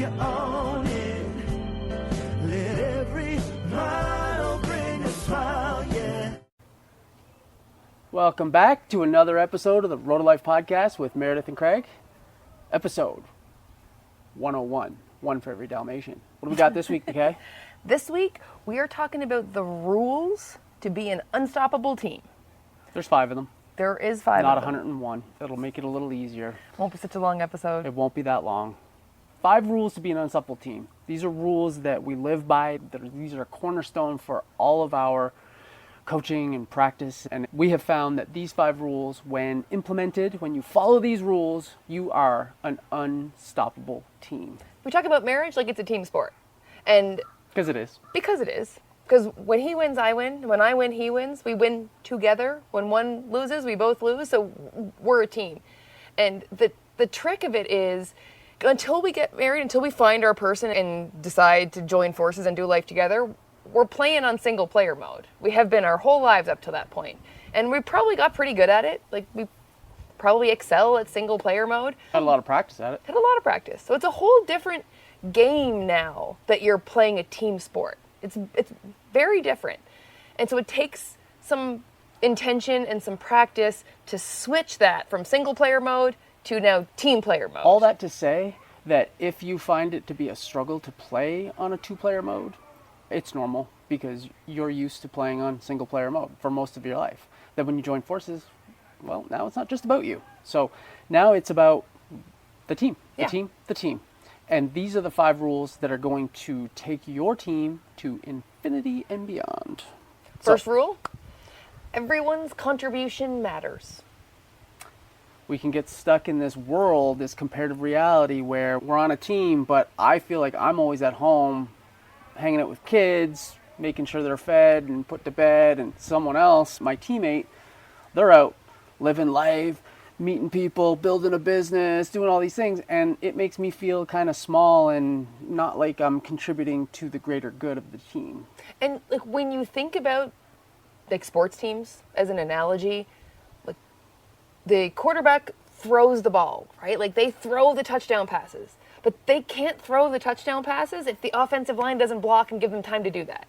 you own it. Let every mile bring a smile, yeah. Welcome back to another episode of the Road to Life podcast with Meredith and Craig. Episode 101, one for every Dalmatian. What do we got this week, McKay? This week, we are talking about the rules to be an unstoppable team. There's 5 of them. There is 5 Not of them. 101. That'll make it a little easier. Won't be such a long episode. It won't be that long. 5 rules to be an unstoppable team. These are rules that we live by. These are a cornerstone for all of our coaching and practice. And we have found that these 5 rules, when implemented, when you follow these rules, you are an unstoppable team. We talk about marriage like it's a team sport. And Because it is. because it is. Because when he wins, I win. When I win, he wins. We win together. When one loses, we both lose. So we're a team. And the trick of it is, until we get married, until we find our person and decide to join forces and do life together, we're playing on single player mode. We have been our whole lives up to that point. And we probably got pretty good at it. Like, we probably excel at single player mode. Had a lot of practice at it. Had a lot of practice. So it's a whole different game now that you're playing a team sport. It's very different. And so it takes some intention and some practice to switch that from single player mode to now team player mode. All that to say that if you find it to be a struggle to play on a 2-player mode, it's normal because you're used to playing on single player mode for most of your life. Then when you join forces, well, now it's not just about you. So now it's about the team, the team. And these are the 5 rules that are going to take your team to infinity and beyond. First rule, everyone's contribution matters. We can get stuck in this world, this comparative reality where we're on a team, but I feel like I'm always at home hanging out with kids, making sure they're fed and put to bed, and someone else, my teammate, they're out living life, meeting people, building a business, doing all these things, and it makes me feel kind of small and not like I'm contributing to the greater good of the team. And like when you think about like sports teams as an analogy, like the quarterback throws the ball, right? Like they throw the touchdown passes, but they can't throw the touchdown passes if the offensive line doesn't block and give them time to do that.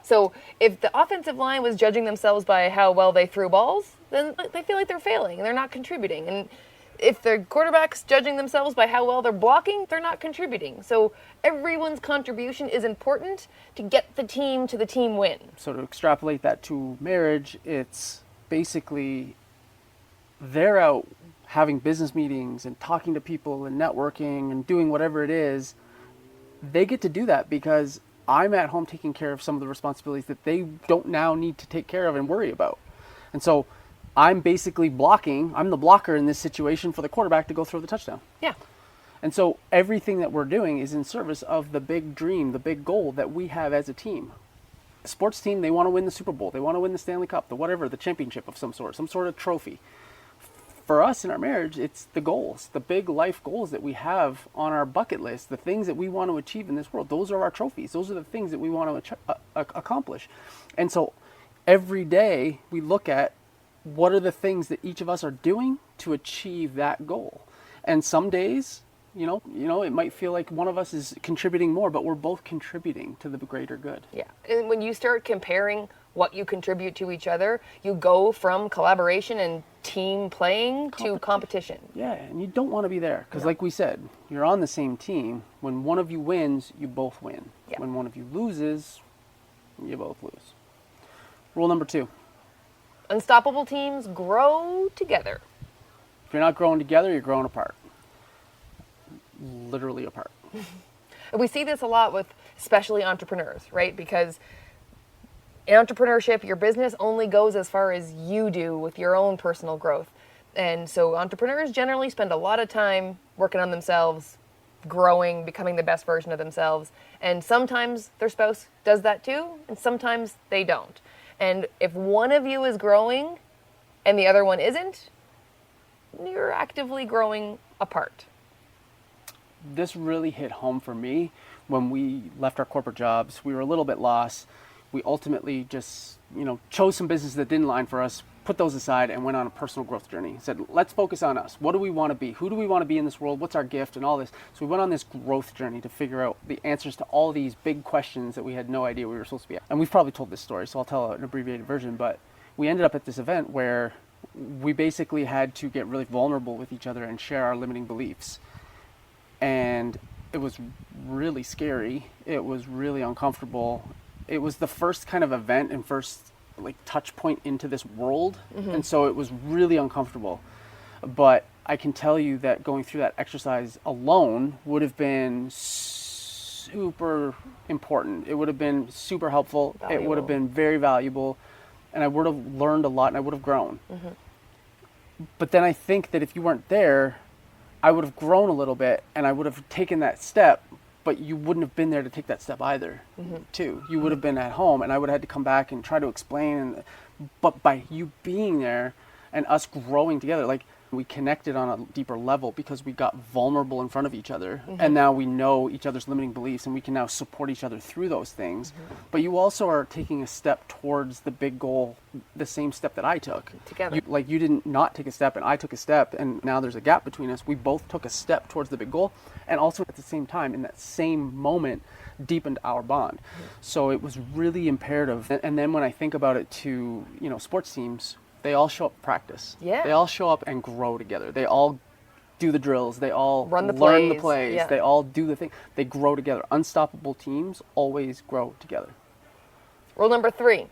So if the offensive line was judging themselves by how well they threw balls, then they feel like they're failing and they're not contributing. And if the quarterback's judging themselves by how well they're blocking, they're not contributing. So everyone's contribution is important to get the team to the team win. So to extrapolate that to marriage, it's basically they're out having business meetings and talking to people and networking and doing whatever it is. They get to do that because I'm at home taking care of some of the responsibilities that they don't now need to take care of and worry about. And so I'm basically blocking, I'm the blocker in this situation for the quarterback to go throw the touchdown. Yeah. And so everything that we're doing is in service of the big dream, the big goal that we have as a team. A sports team, they want to win the Super Bowl, they want to win the Stanley Cup, the whatever, the championship of some sort of trophy. For us in our marriage, it's the goals, the big life goals that we have on our bucket list, the things that we want to achieve in this world. Those are our trophies. Those are the things that we want to accomplish. And so every day we look at what are the things that each of us are doing to achieve that goal. And some days, you know, it might feel like one of us is contributing more, but we're both contributing to the greater good. Yeah. And when you start comparing what you contribute to each other, you go from collaboration and team playing to competition. Yeah, and you don't want to be there because like we said, you're on the same team. When one of you wins, you both win. Yeah. When one of you loses, you both lose. Rule number 2. Unstoppable teams grow together. If you're not growing together, you're growing apart. Literally apart. And we see this a lot with especially entrepreneurs, right? Because in entrepreneurship, your business only goes as far as you do with your own personal growth. And so entrepreneurs generally spend a lot of time working on themselves, growing, becoming the best version of themselves. And sometimes their spouse does that too, and sometimes they don't. And if one of you is growing and the other one isn't, you're actively growing apart. This really hit home for me when we left our corporate jobs. We were a little bit lost. We ultimately just, chose some business that didn't align for us, put those aside and went on a personal growth journey. Said, let's focus on us. What do we want to be? Who do we want to be in this world? What's our gift and all this? So we went on this growth journey to figure out the answers to all these big questions that we had no idea we were supposed to be at. And we've probably told this story, so I'll tell an abbreviated version, but we ended up at this event where we basically had to get really vulnerable with each other and share our limiting beliefs. And it was really scary. It was really uncomfortable. It was the first kind of event and first like touch point into this world. And so it was really uncomfortable. But I can tell you that going through that exercise alone would have been super important. It would have been super helpful. It would have been very valuable. And I would have learned a lot and I would have grown. But then I think that if you weren't there, I would have grown a little bit and I would have taken that step, but you wouldn't have been there to take that step either, too. You would have been at home and I would have had to come back and try to explain. But by you being there and us growing together, like we connected on a deeper level because we got vulnerable in front of each other. And now we know each other's limiting beliefs and we can now support each other through those things. But you also are taking a step towards the big goal, the same step that I took. Together. You didn't not take a step and I took a step and now there's a gap between us. We both took a step towards the big goal and also at the same time in that same moment deepened our bond. So it was really imperative. And then when I think about it to, sports teams, they all show up at practice. Yeah. They all show up and grow together. They all do the drills. They all learn the plays. Yeah. They all do the thing. They grow together. Unstoppable teams always grow together. Rule number 3.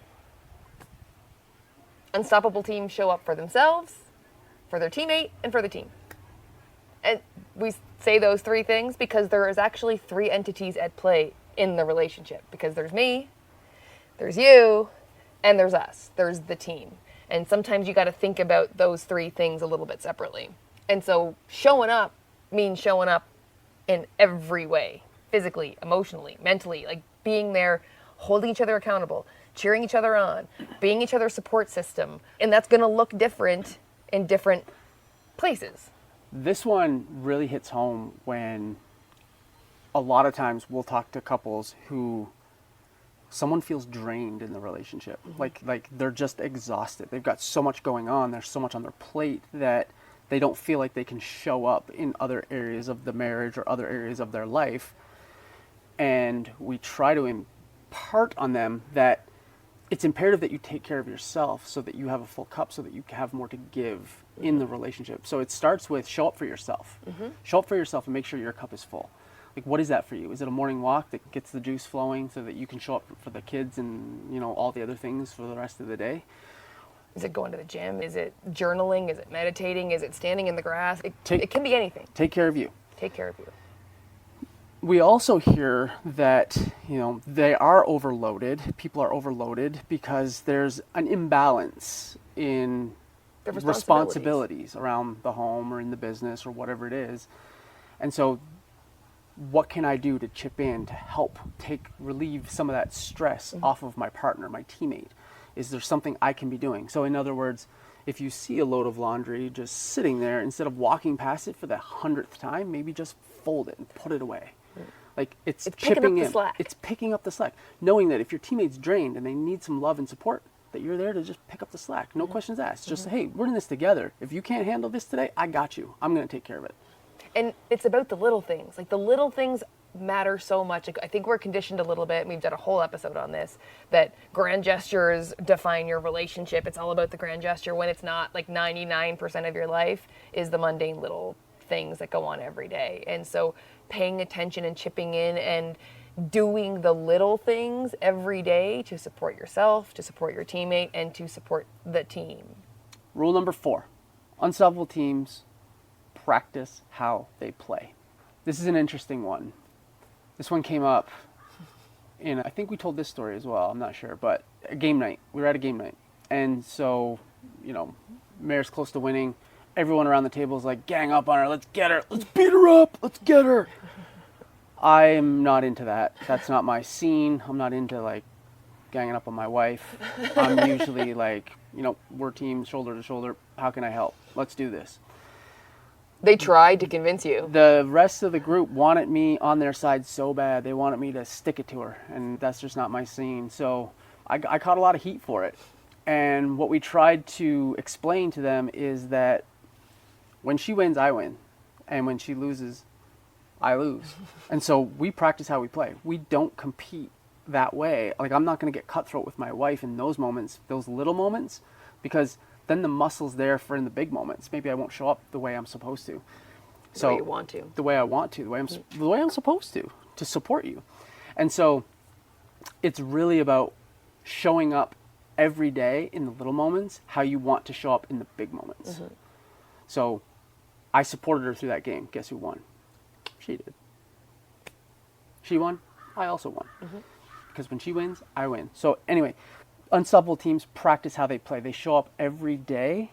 Unstoppable teams show up for themselves, for their teammate, and for the team. And we say those 3 things because there is actually 3 entities at play in the relationship. Because there's me, there's you, and there's us. There's the team. And sometimes you got to think about those 3 things a little bit separately. And so showing up means showing up in every way, physically, emotionally, mentally, like being there, holding each other accountable, cheering each other on, being each other's support system. And that's going to look different in different places. This one really hits home when a lot of times we'll talk to couples who someone feels drained in the relationship. Like they're just exhausted. They've got so much going on. There's so much on their plate that they don't feel like they can show up in other areas of the marriage or other areas of their life. And we try to impart on them that it's imperative that you take care of yourself so that you have a full cup, so that you have more to give in the relationship. So it starts with show up for yourself. Show up for yourself and make sure your cup is full. Like, what is that for you? Is it a morning walk that gets the juice flowing so that you can show up for the kids and, all the other things for the rest of the day? Is it going to the gym? Is it journaling? Is it meditating? Is it standing in the grass? It can be anything. Take care of you. Take care of you. We also hear that, they are overloaded. People are overloaded because there's an imbalance in responsibilities around the home or in the business or whatever it is. And so what can I do to chip in to help relieve some of that stress off of my partner, my teammate? Is there something I can be doing? So in other words, if you see a load of laundry just sitting there, instead of walking past it for the 100th time, maybe just fold it and put it away. Like it's chipping in. It's picking up the slack. Knowing that if your teammate's drained and they need some love and support, that you're there to just pick up the slack. No questions asked. Just say, hey, we're in this together. If you can't handle this today, I got you. I'm going to take care of it. And it's about the little things. Like the little things matter so much. Like, I think we're conditioned a little bit, and we've done a whole episode on this, that grand gestures define your relationship. It's all about the grand gesture when it's not. Like 99% of your life is the mundane little things that go on every day. And so paying attention and chipping in and doing the little things every day to support yourself, to support your teammate, and to support the team. Rule number 4, unstoppable teams practice how they play. This is an interesting one. This one came up in, I think we told this story as well, I'm not sure, but a game night. We were at a game night. And so, Mayor's close to winning. Everyone around the table is like, gang up on her, let's get her, let's beat her up, let's get her. I'm not into that. That's not my scene. I'm not into ganging up on my wife. I'm usually we're team shoulder to shoulder. How can I help? Let's do this. They tried to convince you. The rest of the group wanted me on their side so bad. They wanted me to stick it to her, and that's just not my scene. So I caught a lot of heat for it. And what we tried to explain to them is that when she wins, I win. And when she loses, I lose. And so we practice how we play. We don't compete that way. Like, I'm not going to get cutthroat with my wife in those moments, those little moments, because then the muscle's there for in the big moments. Maybe I won't show up the way I'm supposed to. The way you want to. The way I want to, the way I'm supposed to support you. And so it's really about showing up every day in the little moments, how you want to show up in the big moments. Mm-hmm. So I supported her through that game. Guess who won? She did. She won. I also won. Mm-hmm. Because when she wins, I win. So anyway, unstoppable teams practice how they play. They show up every day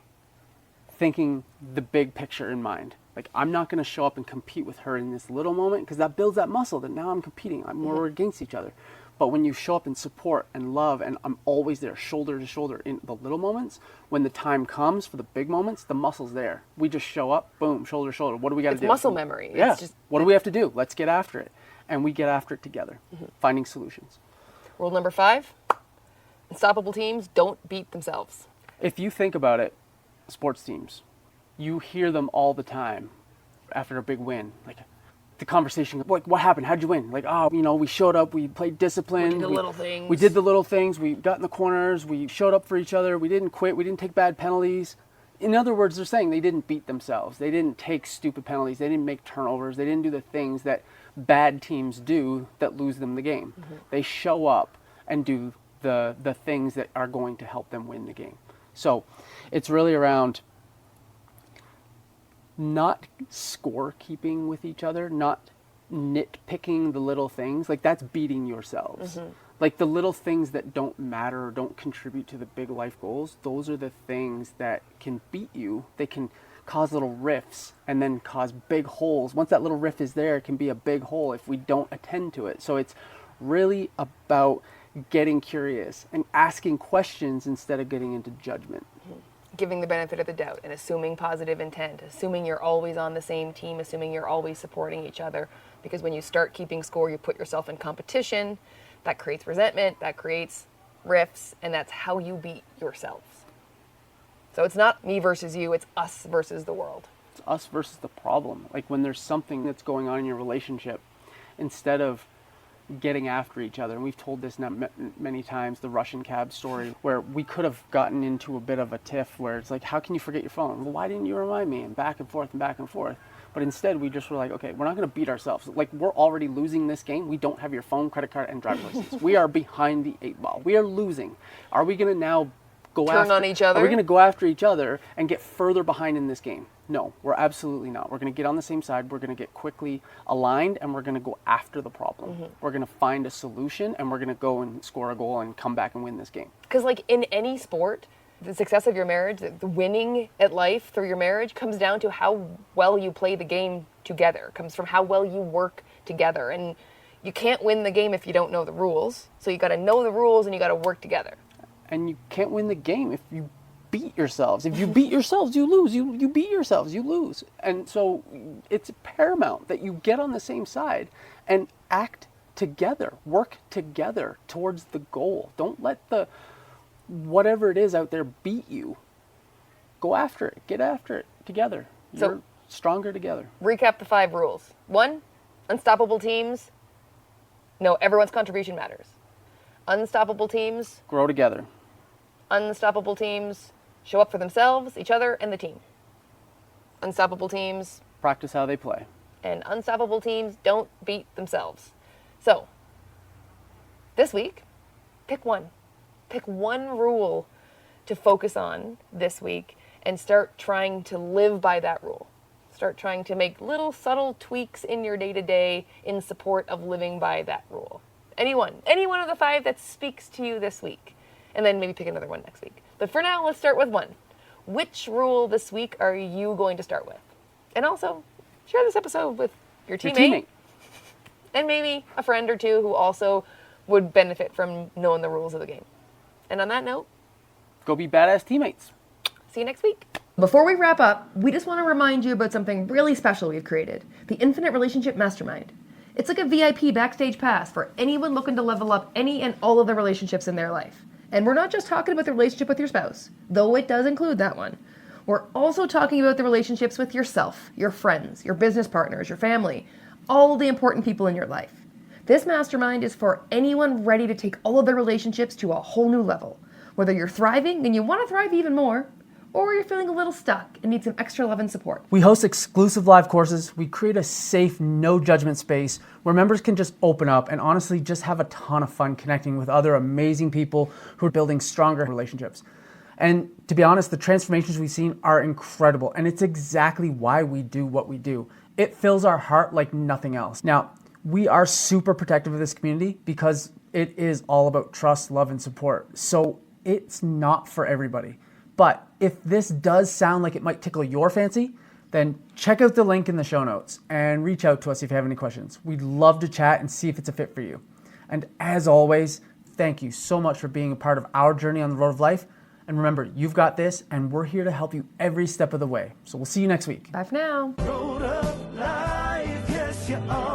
thinking the big picture in mind. Like, I'm not going to show up and compete with her in this little moment, because that builds that muscle that now I'm competing. We're against each other. But when you show up in support and love, and I'm always there, shoulder to shoulder in the little moments, when the time comes for the big moments, the muscle's there. We just show up, boom, shoulder to shoulder. What do we got to do? It's muscle memory. Yeah. It's just, what do we have to do? Let's get after it. And we get after it together, finding solutions. Rule number 5, unstoppable teams don't beat themselves. If you think about it, sports teams, you hear them all the time after a big win. Like, the conversation, like, what happened? How'd you win? Like, we showed up, we played discipline. We did the little things. We did the little things. We got in the corners. We showed up for each other. We didn't quit. We didn't take bad penalties. In other words, they're saying they didn't beat themselves. They didn't take stupid penalties. They didn't make turnovers. They didn't do the things that bad teams do that lose them the game. Mm-hmm. They show up and do the things that are going to help them win the game. So it's really around not scorekeeping with each other, not nitpicking the little things. Like, that's beating yourselves. Mm-hmm. Like, the little things that don't matter or don't contribute to the big life goals, those are the things that can beat you. They can cause little rifts and then cause big holes. Once that little rift is there, it can be a big hole if we don't attend to it. So it's really about getting curious and asking questions instead of getting into judgment. Mm-hmm. Giving the benefit of the doubt and assuming positive intent, assuming you're always on the same team, assuming you're always supporting each other. Because when you start keeping score, you put yourself in competition. That creates resentment, that creates rifts, and that's how you beat yourselves. So it's not me versus you, it's us versus the world. It's us versus the problem. Like, when there's something that's going on in your relationship, instead of getting after each other, and we've told this many times, the Russian cab story, where we could have gotten into a bit of a tiff where it's like, how can you forget your phone? Well, why didn't you remind me? And back and forth and back and forth. But instead, we just were like, okay, we're not going to beat ourselves. Like, we're already losing this game. We don't have your phone, credit card, and driver's license. We are behind the 8 ball. We are losing. Are we going to now turn on each other? Are we going to go after each other and get further behind in this game? No, we're absolutely not. We're going to get on the same side. We're going to get quickly aligned, and we're going to go after the problem. Mm-hmm. We're going to find a solution, and we're going to go and score a goal and come back and win this game. Because, like, in any sport, the success of your marriage, the winning at life through your marriage comes down to how well you play the game together. It comes from how well you work together. And you can't win the game if you don't know the rules. So you got to know the rules and you got to work together. And you can't win the game if you beat yourselves. If you beat yourselves, you lose. You beat yourselves, you lose. And so it's paramount that you get on the same side and act together, work together towards the goal. Don't let the whatever it is out there beat you. Go after it. Get after it together. You're stronger together. Recap the 5 rules. 1, unstoppable teams. No, everyone's contribution matters. Unstoppable teams. Grow together. Unstoppable teams show up for themselves, each other, and the team. Unstoppable teams practice how they play. And unstoppable teams don't beat themselves. So, this week, pick one. Pick one rule to focus on this week and start trying to live by that rule. Start trying to make little subtle tweaks in your day-to-day in support of living by that rule. Any one of the 5 that speaks to you this week. And then maybe pick another one next week. But for now, let's start with 1. Which rule this week are you going to start with? And also, share this episode with your teammate. And maybe a friend or 2 who also would benefit from knowing the rules of the game. And on that note, go be badass teammates. See you next week. Before we wrap up, we just want to remind you about something really special we've created, the Infinite Relationship Mastermind. It's like a VIP backstage pass for anyone looking to level up any and all of the relationships in their life. And we're not just talking about the relationship with your spouse, though it does include that one. We're also talking about the relationships with yourself, your friends, your business partners, your family, all the important people in your life. This mastermind is for anyone ready to take all of their relationships to a whole new level. Whether you're thriving and you want to thrive even more, or you're feeling a little stuck and need some extra love and support. We host exclusive live courses. We create a safe, no judgment space where members can just open up and honestly just have a ton of fun connecting with other amazing people who are building stronger relationships. And to be honest, the transformations we've seen are incredible, and it's exactly why we do what we do. It fills our heart like nothing else. Now, we are super protective of this community because it is all about trust, love, and support. So it's not for everybody. But if this does sound like it might tickle your fancy, then check out the link in the show notes and reach out to us if you have any questions. We'd love to chat and see if it's a fit for you. And as always, thank you so much for being a part of our journey on the road of life. And remember, you've got this, and we're here to help you every step of the way. So we'll see you next week. Bye for now. Road of life, yes, you are.